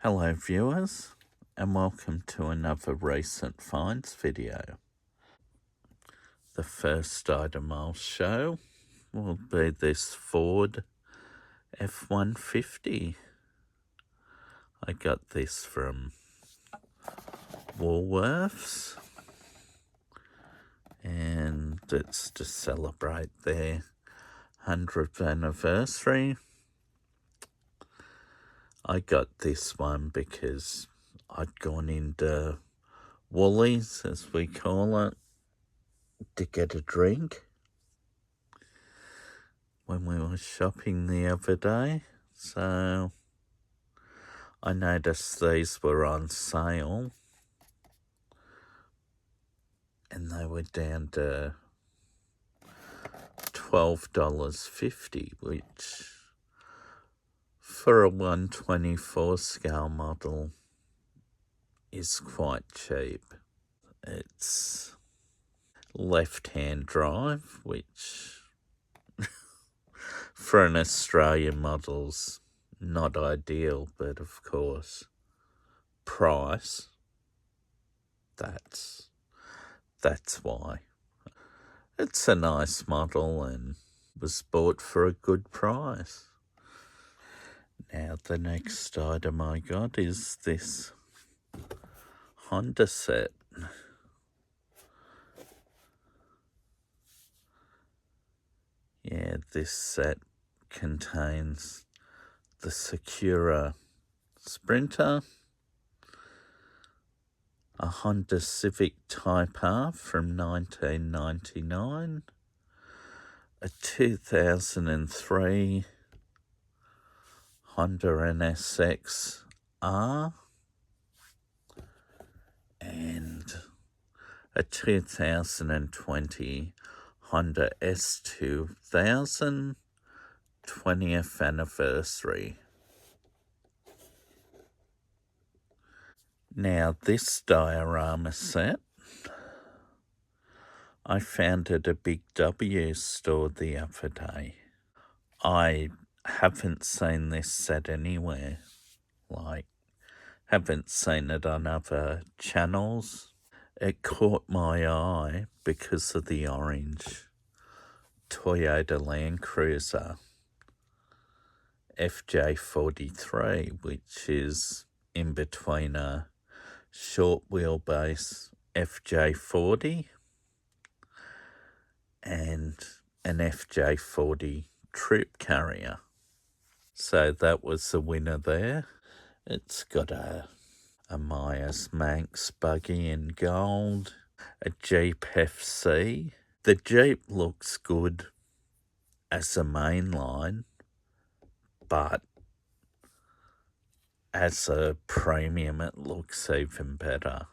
Hello viewers, and welcome to another recent finds video. The first item I'll show will be this Ford F-150. I got this from Woolworths, and it's to celebrate their 100th anniversary. I got this one because I'd gone into Woolies, as we call it, to get a drink when we were shopping the other day. So I noticed these were on sale, and they were down to $12.50, which for a 124 scale model is quite cheap. It's left-hand drive, which for an Australian model's not ideal, but of course, price, that's why. It's a nice model and was bought for a good price. Now the next item I got is this Honda set. Yeah, this set contains the Sakura Sprinter, a Honda Civic Type R from 1999, a 2003 Honda NSX R, and a 2020 Honda S2000 20th anniversary. Now this diorama set, I found at a Big W store the other day. I haven't seen this set anywhere, haven't seen it on other channels. It caught my eye because of the orange Toyota Land Cruiser FJ43, which is in between a short wheelbase FJ40 and an FJ40 trip carrier. So that was the winner there. It's got a Myers Manx buggy in gold, a Jeep FC. The Jeep looks good as a mainline, but as a premium it looks even better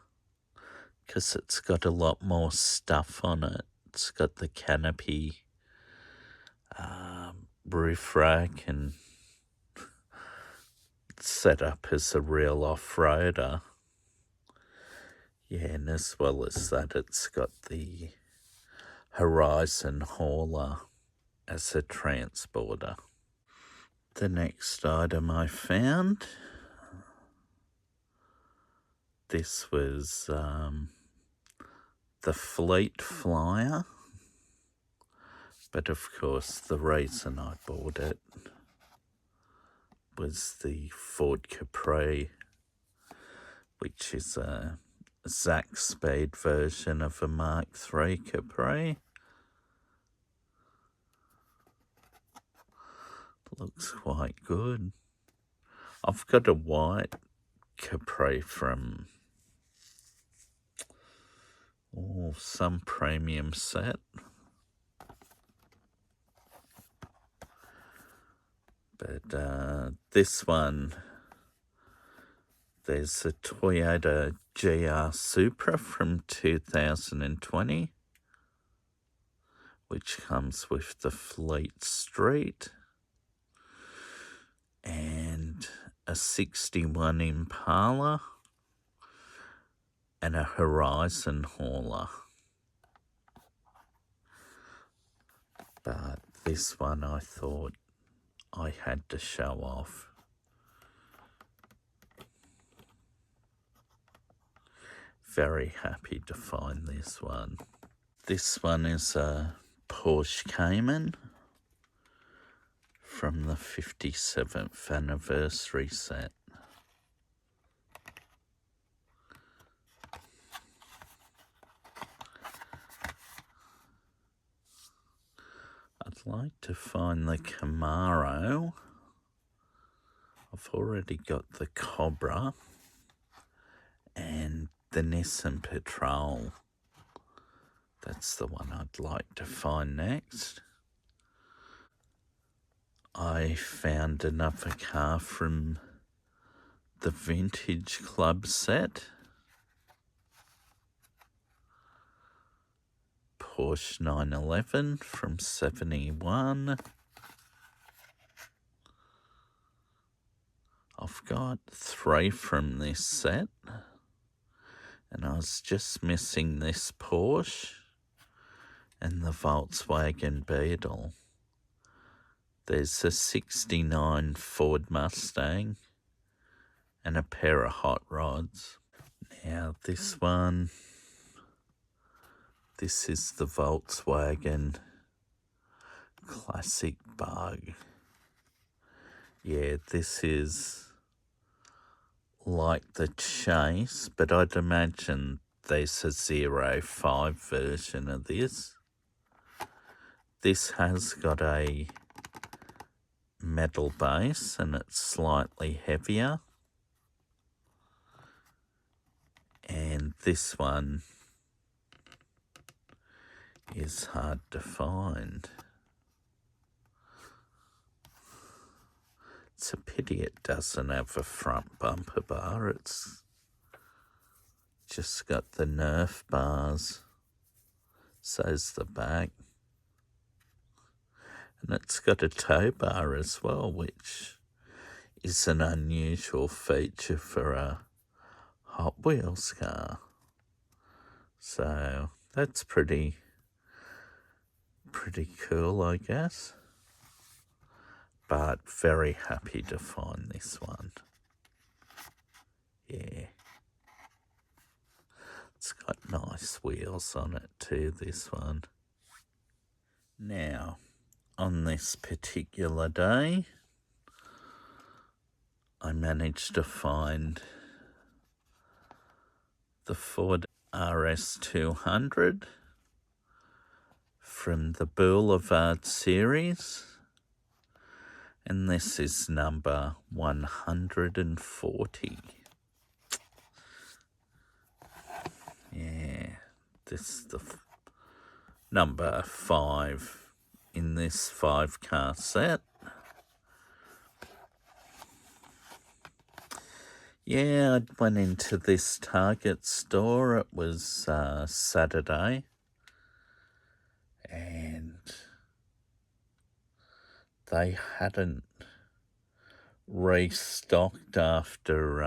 because it's got a lot more stuff on it. It's got the canopy, roof rack, and set up as a real off-roader. Yeah, and as well as that, it's got the Horizon hauler as a transporter. The next item I found, this was the Fleet Flyer, but of course the reason I bought it was the Ford Capri, which is a Zack Speed version of a Mark III Capri. Looks quite good. I've got a white Capri from some premium set. But this one, there's a Toyota GR Supra from 2020, which comes with the Fleet Street, and a 61 Impala, and a Horizon hauler. But this one I thought I had to show off. Very happy to find this one. This one is a Porsche Cayman from the 57th anniversary set. I'd like to find the Camaro. I've already got the Cobra and the Nissan Patrol. That's the one I'd like to find next. I found another car from the Vintage Club set. Porsche 911 from 71. I've got 3 from this set, and I was just missing this Porsche and the Volkswagen Beetle. There's a 69 Ford Mustang and a pair of hot rods. Now this is the Volkswagen Classic Bug. Yeah, this is like the Chase, but I'd imagine there's a 05 version of this. This has got a metal base and it's slightly heavier. And this one is hard to find. It's a pity it doesn't have a front bumper bar. It's just got the Nerf bars. So's the back. And it's got a tow bar as well, which is an unusual feature for a Hot Wheels car. So that's pretty cool, I guess. But very happy to find this one. Yeah. It's got nice wheels on it too, this one. Now, on this particular day, I managed to find the Ford RS200 from the Boulevard series, and this is number 140. Yeah, this is the number 5 in this 5-car set. Yeah, I went into this Target store. It was Saturday, and they hadn't restocked after,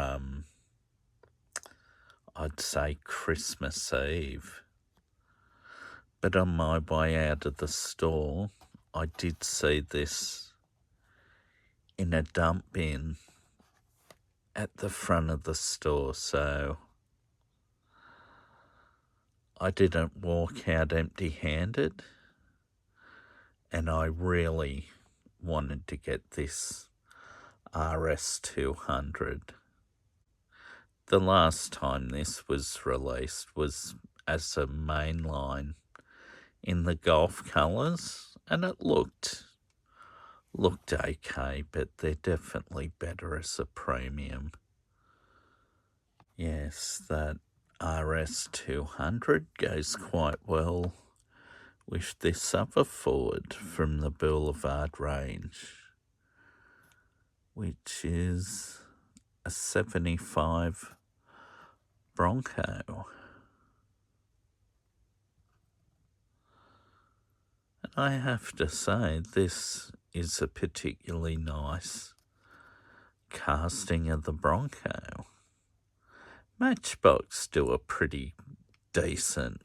I'd say, Christmas Eve. But on my way out of the store, I did see this in a dump bin at the front of the store, so I didn't walk out empty-handed, and I really wanted to get this RS200. The last time this was released was as a mainline in the Golf colours, and it looked okay, but they're definitely better as a premium. Yes, that RS200 goes quite well with this other Ford from the Boulevard range, which is a 75 Bronco. And I have to say, this is a particularly nice casting of the Bronco. Matchbox do a pretty decent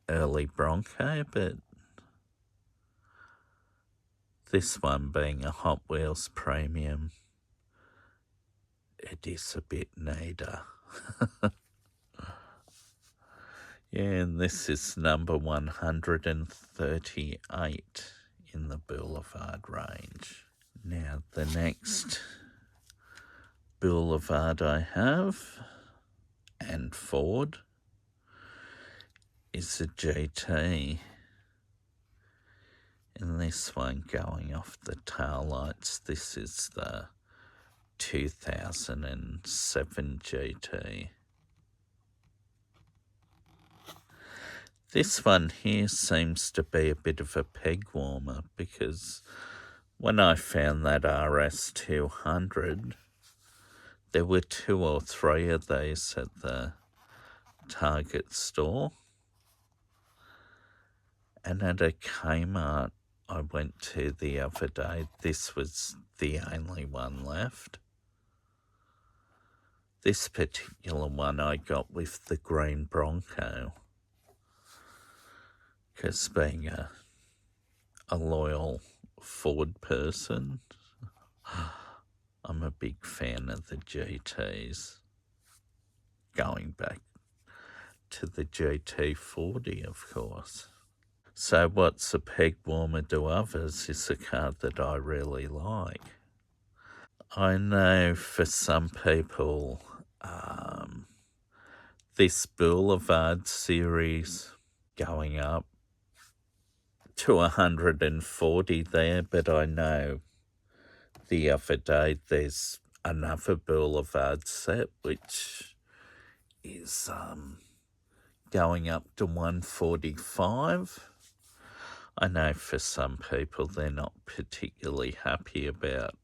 early Bronco, but this one being a Hot Wheels premium, it is a bit neater. Yeah, and this is number 138 in the Boulevard range. Now, the next Boulevard I have, and Ford, is a GT. And this one going off the taillights, this is the 2007 GT. This one here seems to be a bit of a peg warmer because when I found that RS200, there were 2 or 3 of these at the Target store. And at a Kmart I went to the other day, this was the only one left. This particular one I got with the green Bronco, because being a loyal Ford person, I'm a big fan of the GTs, going back to the GT40, of course. So what's a peg warmer to others is a car that I really like. I know for some people, this Boulevard series going up to 140 there, but I know the other day there's another Boulevard set which is going up to 145. I know for some people they're not particularly happy about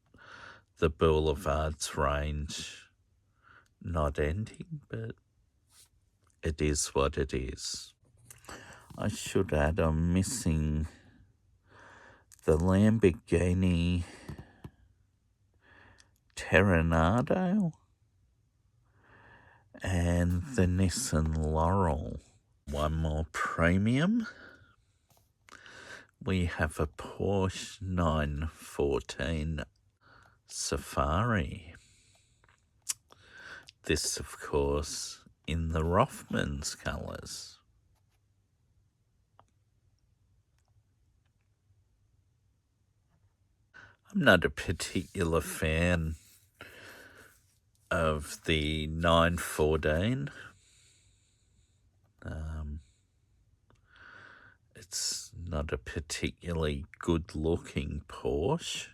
the Boulevard's range not ending, but it is what it is. I should add I'm missing the Lamborghini Terranado and the Nissan Laurel. One more premium. We have a Porsche 914 Safari. This, of course, in the Rothmans colours. I'm not a particular fan of the 914. It's not a particularly good-looking Porsche,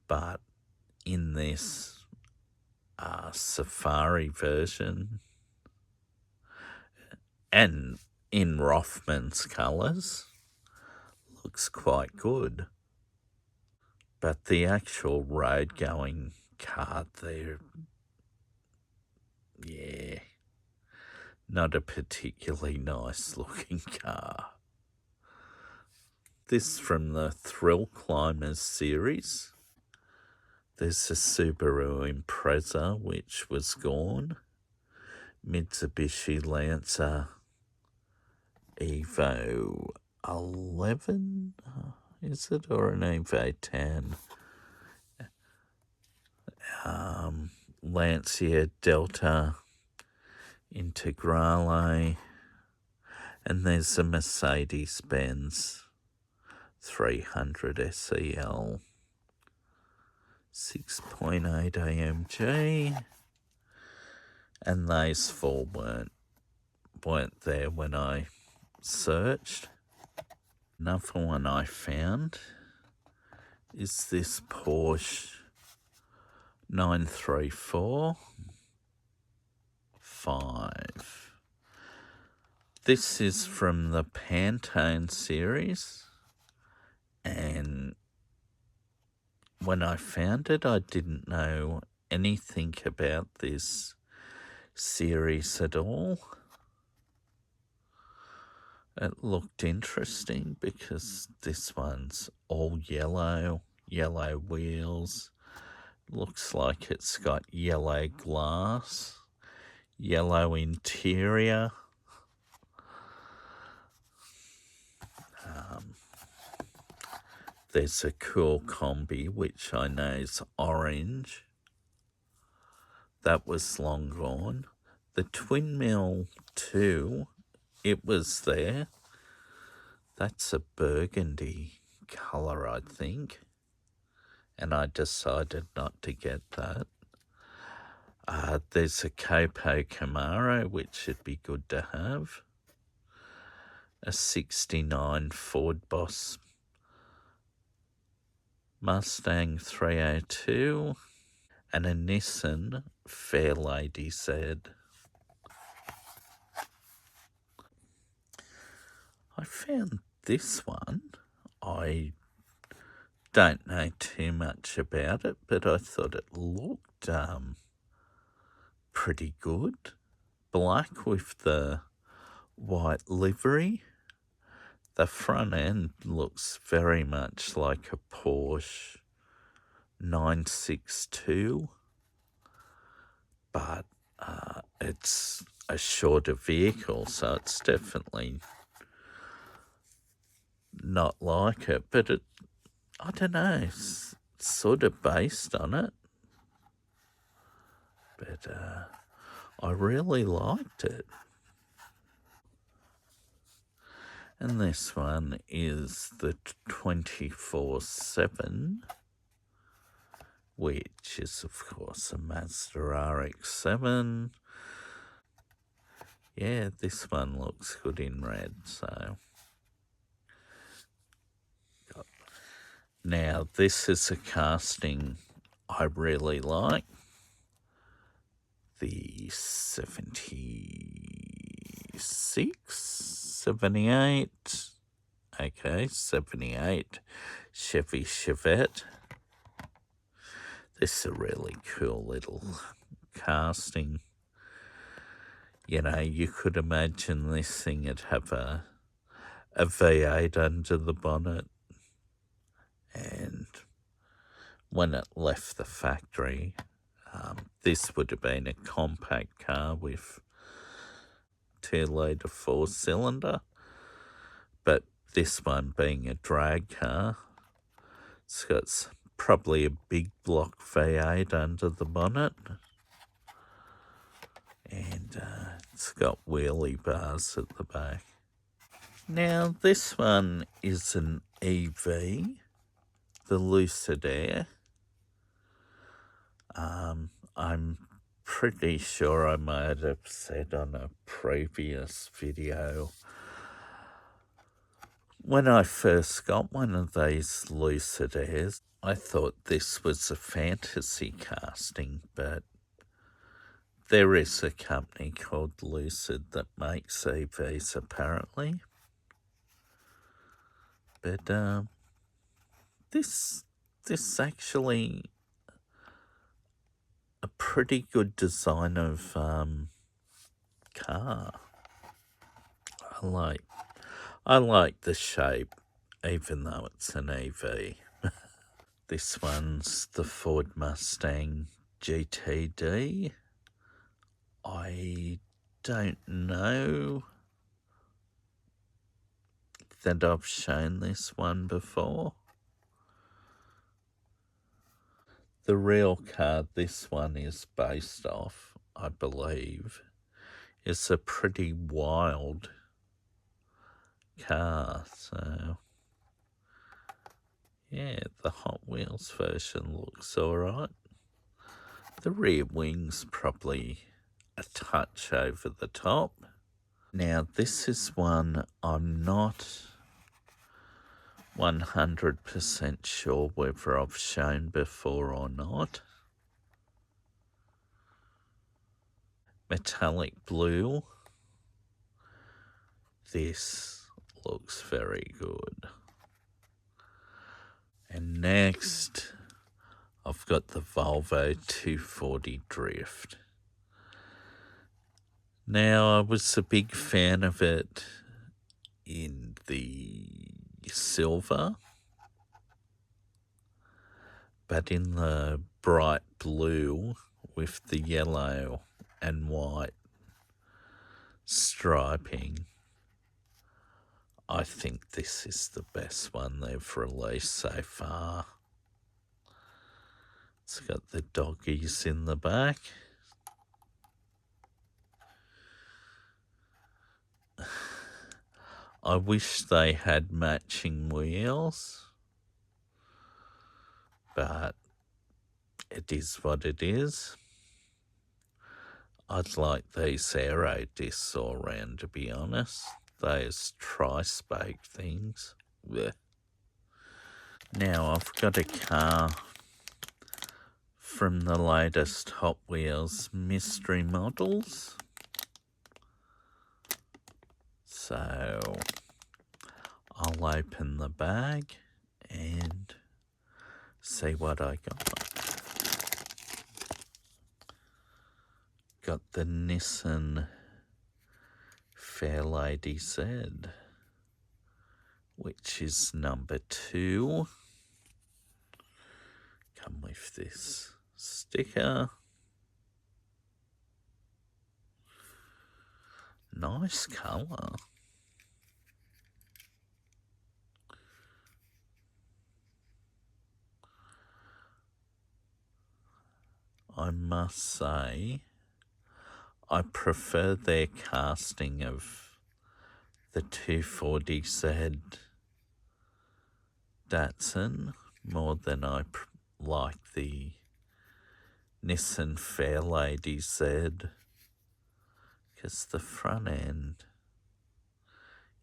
but in this Safari version and in Rothmans colours, looks quite good. But the actual road-going car there, yeah, not a particularly nice-looking car. This from the Thrill Climbers series. There's a Subaru Impreza, which was gone. Mitsubishi Lancer Evo 11, is it, or an Evo 10? Lancia Delta Integrale, and there's a Mercedes-Benz 300 SEL 6.8 AMG, and those 4 weren't there when I searched. Another one I found is this Porsche 934 5. This is from the Pantone series, and when I found it, I didn't know anything about this series at all. It looked interesting because this one's all yellow wheels. Looks like it's got yellow glass, yellow interior. There's a cool combi, which I know is orange. That was long gone. The Twin Mill 2, it was there. That's a burgundy colour, I think. And I decided not to get that. There's a Copo Camaro, which would be good to have. A 69 Ford Boss Mustang 302. And a Nissan Fairlady Z. I found this one. I don't know too much about it, but I thought it looked pretty good. Black with the white livery. The front end looks very much like a Porsche 962, but it's a shorter vehicle, so it's definitely not like it, but I don't know, it's sort of based on it. But I really liked it. And this one is the 24/7, which is, of course, a Mazda RX-7. Yeah, this one looks good in red, so. Now, this is a casting I really like. The 76, 78, okay, 78 Chevy Chevette. This is a really cool little casting. You know, you could imagine this thing would have a V8 under the bonnet. And when it left the factory, this would have been a compact car with 2-litre 4-cylinder. But this one being a drag car, it's got probably a big block V8 under the bonnet. And it's got wheelie bars at the back. Now, this one is an EV, the Lucid Air. I'm pretty sure I might have said on a previous video, when I first got one of these Lucid Airs, I thought this was a fantasy casting, but there is a company called Lucid that makes EVs apparently. But this actually a pretty good design of car. I like the shape, even though it's an EV. This one's the Ford Mustang GTD. I don't know that I've shown this one before. The real car this one is based off, I believe, is a pretty wild car. So, yeah, the Hot Wheels version looks alright. The rear wing's probably a touch over the top. Now, this is one I'm not 100% sure whether I've shown before or not. Metallic blue. This looks very good. And next, I've got the Volvo 240 Drift. Now, I was a big fan of it in the silver, but in the bright blue with the yellow and white striping, I think this is the best one they've released so far. It's got the doggies in the back. I wish they had matching wheels, but it is what it is. I'd like these aero discs all round, to be honest. Those tri-spoke things. Blech. Now I've got a car from the latest Hot Wheels mystery models. So I'll open the bag and see what I got. Got the Nissan Fairlady Z, which is number 2. Come with this sticker. Nice colour. I must say, I prefer their casting of the 240Z Datsun more than I like the Nissan Fairlady Z, because the front end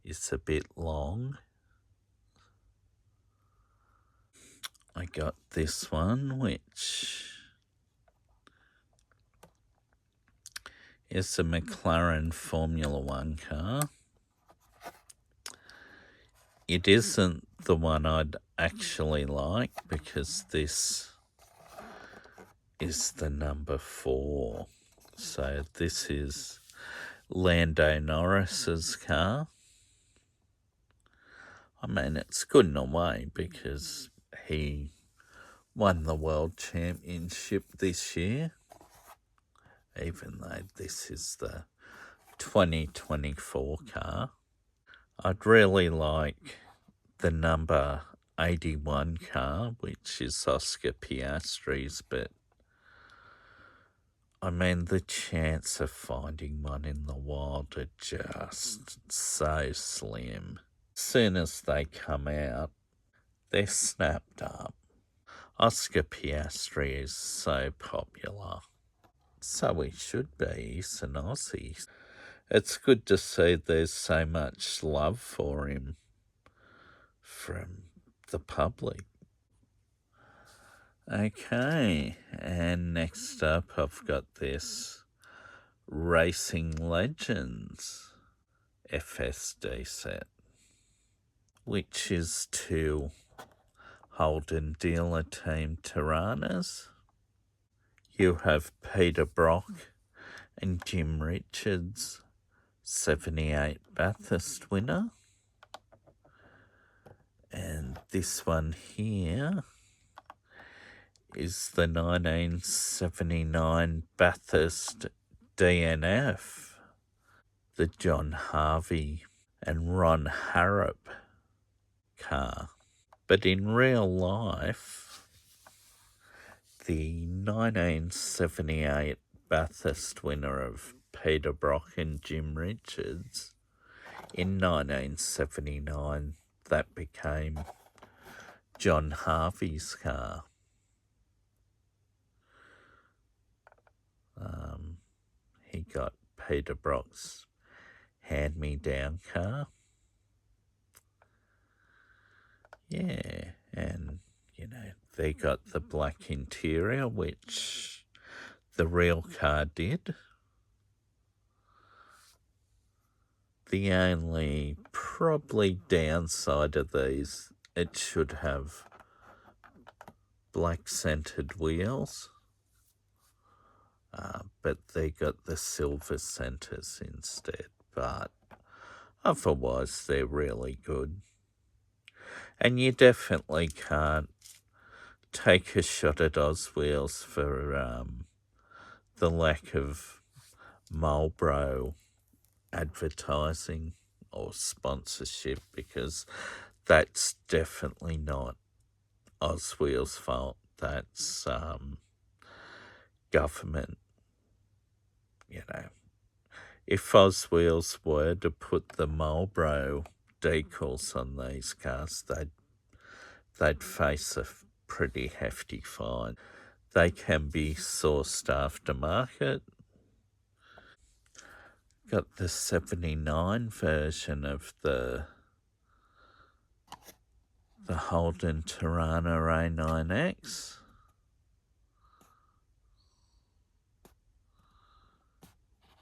is a bit long. I got this one, which is a McLaren Formula One car. It isn't the one I'd actually like, because this is the number 4. So this is Lando Norris's car. I mean, it's good in a way because he won the World Championship this year, even though this is the 2024 car. I'd really like the number 81 car, which is Oscar Piastri's, but I mean, the chance of finding one in the wild are just so slim. As soon as they come out, they're snapped up. Oscar Piastri is so popular. So he should be. He's an Aussie. It's good to see there's so much love for him from the public. Okay, and next up I've got this Racing Legends FSD set, which is 2 Holden dealer team Tiranas. You have Peter Brock and Jim Richards, 78 Bathurst winner. And this one here is the 1979 Bathurst DNF, the John Harvey and Ron Harrop car. But in real life, the 1978 Bathurst winner of Peter Brock and Jim Richards, in 1979, that became John Harvey's car. He got Peter Brock's hand-me-down car. Yeah, and, you know, they got the black interior, which the real car did. The only probably downside of these, it should have black centered wheels, but they got the silver centers instead. But otherwise, they're really good. And you definitely can't take a shot at Oswheels for the lack of Marlboro advertising or sponsorship, because that's definitely not Oswheels' fault. That's government. You know, if Oswheels were to put the Marlboro decals on these cars, they'd face a pretty hefty fine. They can be sourced aftermarket. Got the 79 version of the Holden Tirana A9X.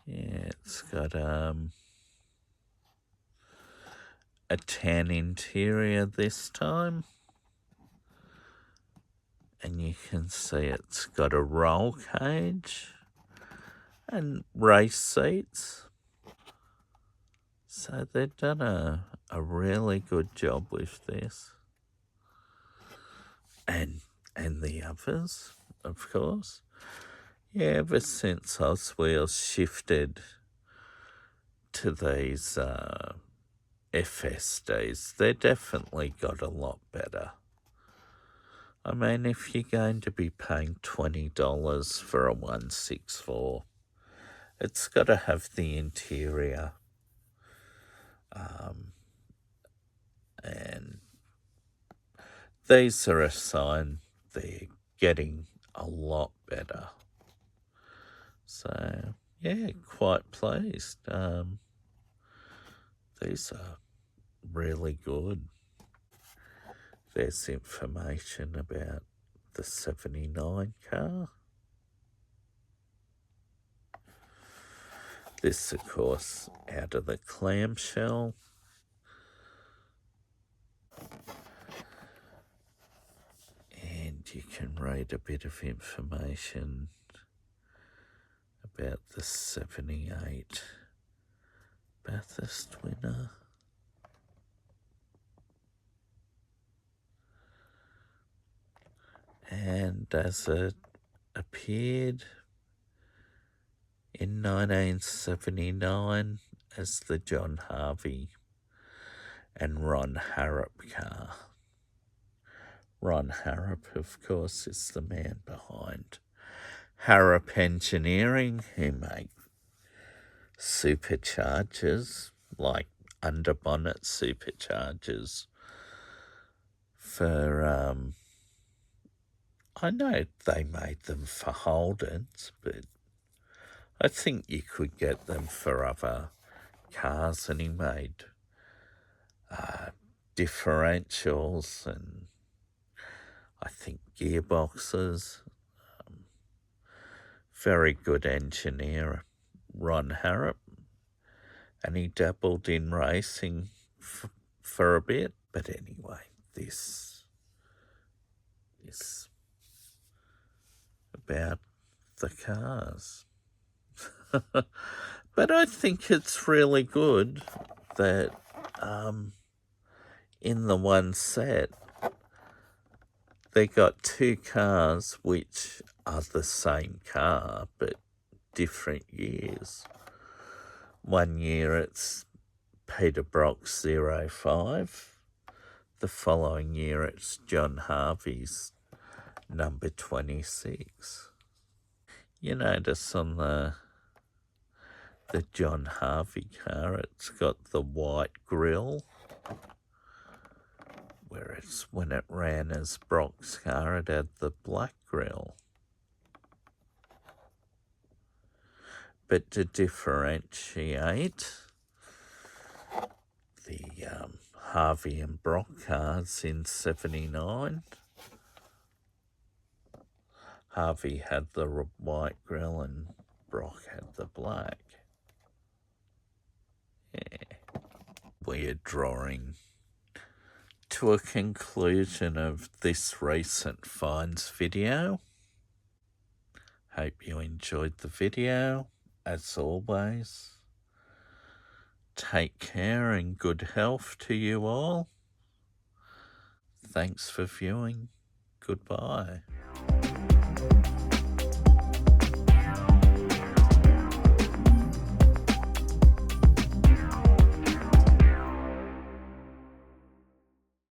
Yeah, it's got a tan interior this time. And you can see it's got a roll cage and race seats. So they've done a really good job with this. And the others, of course. Yeah, ever since Oswheels shifted to these FSDs, they definitely got a lot better. I mean, if you're going to be paying $20 for a 164, it's got to have the interior. And these are a sign they're getting a lot better. So, yeah, quite pleased. These are really good. There's information about the 79 car. This, of course, out of the clamshell. And you can read a bit of information about the 78 Bathurst winner. And as it appeared in 1979 as the John Harvey and Ron Harrop car. Ron Harrop, of course, is the man behind Harrop Engineering, who make superchargers, like underbonnet superchargers for, I know they made them for Holdens, but I think you could get them for other cars, and he made differentials and I think gearboxes. Very good engineer, Ron Harrop, and he dabbled in racing for a bit. But anyway, this is about the cars. But I think it's really good that in the one set, they got two cars which are the same car, but different years. One year it's Peter Brock's 05. The following year it's John Harvey's number 26. You notice on the John Harvey car, it's got the white grille, whereas when it ran as Brock's car, it had the black grille. But to differentiate the Harvey and Brock cars in 79, Harvey had the white grille and Brock had the black. Yeah. We're drawing to a conclusion of this recent finds video. Hope you enjoyed the video. As always, take care and good health to you all. Thanks for viewing. Goodbye.